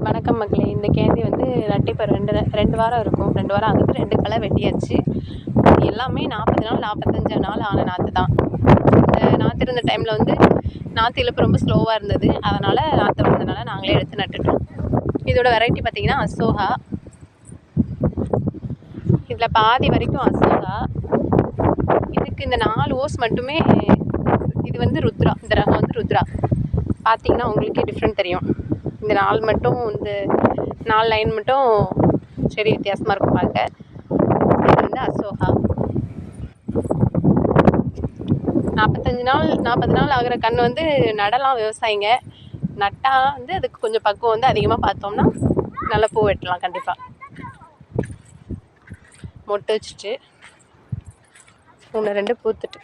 வணக்கம் மக்களே. இந்த கேந்தி வந்து நட்டு இப்போ ரெண்டு வாரம் இருக்கும். 2 வாரம் ஆகுது. 2 களை வெட்டியாச்சு. எல்லாமே 40 நாள் 45 நாள் ஆன நாற்று தான். இந்த நாற்று இருந்த டைமில் வந்து நாற்று இழுப்பு ரொம்ப ஸ்லோவாக இருந்தது. அதனால் நாற்று வந்ததுனால நாங்களே எடுத்து நட்டுட்டோம். இதோட வெரைட்டி பார்த்திங்கன்னா அசோகா. இதில் பாதி வரைக்கும் அசோகா. இதுக்கு இந்த 4 ஓஸ் மட்டுமே. இது வந்து ருத்ரா. இந்த ரகம் வந்து ருத்ரா. பார்த்திங்கன்னா உங்களுக்கே டிஃப்ரெண்ட் தெரியும். இந்த 4 மட்டும், இந்த 4 லைன் மட்டும் செடி வித்தியாசமாக இருக்கும் பார்க்க. இது வந்து அசோகா. 40 நாள் ஆகிற கன்று வந்து நடலாம் விவசாயிங்க. நட்டால் வந்து அதுக்கு கொஞ்சம் பக்குவம் வந்து அதிகமாக பார்த்தோம்னா நல்லா பூ வெட்டலாம். கண்டிப்பாக மொட்டு வச்சுட்டு 1 2 பூத்துட்டு